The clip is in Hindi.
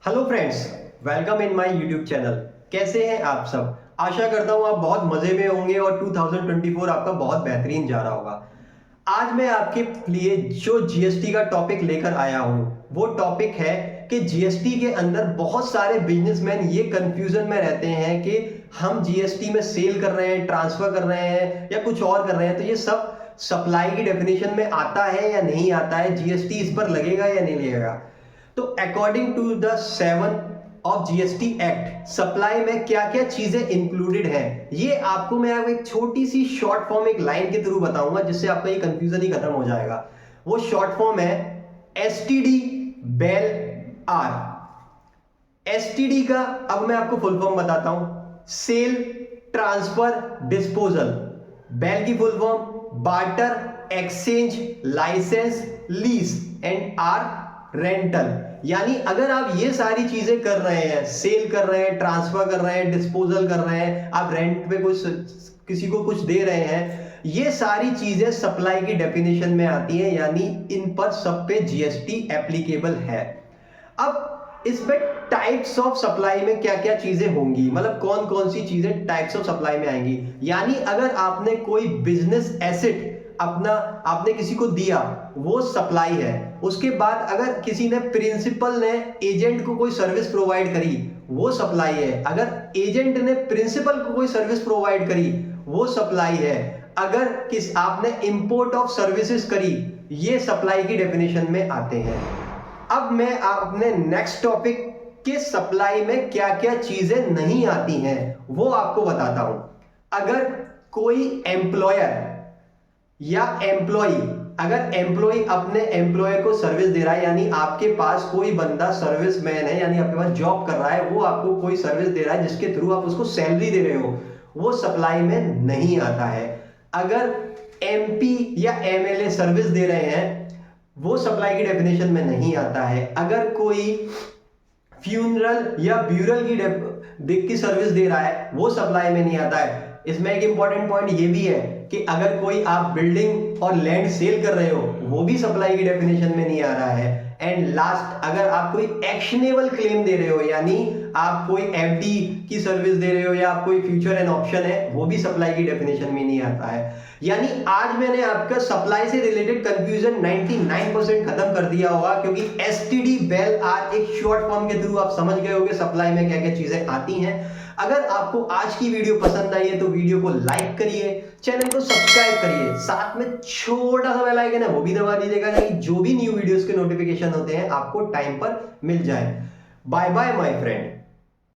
Hello friends, welcome in my YouTube channel. कैसे हैं आप सब? आशा करता हूं आप बहुत मजे में होंगे और 2024 आपका बहुत बेहतरीन जा रहा होगा। आज मैं आपके लिए जो जीएसटी का टॉपिक लेकर आया हूं वो टॉपिक है कि जीएसटी के अंदर बहुत सारे बिजनेसमैन ये कंफ्यूजन में रहते हैं कि हम जीएसटी में सेल कर रहे हैं, ट्रांसफर कर रहे हैं या कुछ और कर रहे हैं, तो ये सब सप्लाई की डेफिनेशन में आता है या नहीं आता है, जीएसटी इस पर लगेगा या नहीं लगेगा। तो according to the 7 of GST act supply में क्या क्या चीजें इंक्लूडेड हैं, ये आपको मैं एक छोटी सी शॉर्ट फॉर्म एक लाइन के थ्रू बताऊंगा जिससे आपका ये कंफ्यूजन ही खत्म हो जाएगा। वो शॉर्ट फॉर्म है एसटीडी बेल आर। एसटीडी का अब मैं आपको फुल फॉर्म बताता हूं, सेल ट्रांसफर डिस्पोजल। बेल की full form barter exchange licence lease and or rental. यानी अगर आप ये सारी चीजें कर रहे हैं, सेल कर रहे हैं, ट्रांसफर कर रहे हैं, डिस्पोजल कर रहे हैं, आप रेंट पे कुछ किसी को कुछ दे रहे हैं, ये सारी चीजें सप्लाई की डेफिनेशन में आती हैं, यानी इन पर सब पे जीएसटी एप्लीकेबल है। अब इसमें टाइप्स ऑफ सप्लाई में क्या क्या चीजें होंगी, मतलब कौन कौन सी चीजें टाइप्स ऑफ सप्लाई में आएंगी। यानी अगर आपने कोई बिजनेस एसेट अपना आपने किसी को दिया, वो सप्लाई है। उसके बाद अगर किसी ने प्रिंसिपल ने एजेंट को कोई सर्विस प्रोवाइड करी, वो सप्लाई है। अगर एजेंट ने प्रिंसिपल को कोई सर्विस प्रोवाइड करी, वो सप्लाई है। अगर आपने इंपोर्ट ऑफ सर्विसेज करी, ये सप्लाई की डेफिनेशन में आते हैं। अब मैं अपने नेक्स्ट टॉपिक के सप्लाई में क्या क्या चीजें नहीं आती हैं वो आपको बताता हूं। अगर कोई एम्प्लॉयर या एम्प्लॉय, अगर एम्प्लॉय अपने एम्प्लॉयर को सर्विस दे रहा है, यानी आपके पास कोई बंदा सर्विसमैन है, यानी आपके पास जॉब कर रहा है, वो आपको कोई सर्विस दे रहा है जिसके थ्रू आप उसको सैलरी दे रहे हो, वो सप्लाई में नहीं आता है। अगर एमपी या एमएलए सर्विस दे रहे हैं, वो सप्लाई की डेफिनेशन में नहीं आता है। अगर कोई फ्यूनरल या ब्यूरल की सर्विस दे रहा है, वो सप्लाई में नहीं आता है। इसमें एक इंपॉर्टेंट पॉइंट ये भी है कि अगर कोई आप बिल्डिंग और लैंड सेल कर रहे हो, वो भी सप्लाई की डेफिनेशन में नहीं आ रहा है। एंड लास्ट, अगर आप कोई एक्शनेबल क्लेम दे रहे हो, यानी आप कोई एफडी की सर्विस दे रहे हो या आप कोई फ्यूचर एंड ऑप्शन है, वो भी सप्लाई की डेफिनेशन में नहीं आता है। यानी आज मैंने आपका सप्लाई से रिलेटेड कंफ्यूजन 99% खत्म कर दिया होगा, क्योंकि एसटीडी बेल आर एक शॉर्ट फॉर्म के थ्रू आप समझ गए होंगे सप्लाई में क्या क्या चीजें आती हैं। अगर आपको आज की वीडियो पसंद आई है तो वीडियो को लाइक करिए, चैनल को सब्सक्राइब करिए, साथ में छोटा सा बेल आइकन है वो भी दबा दीजिएगा, ताकि जो भी न्यू वीडियोस के नोटिफिकेशन होते हैं आपको टाइम पर मिल जाए। Bye bye my friend.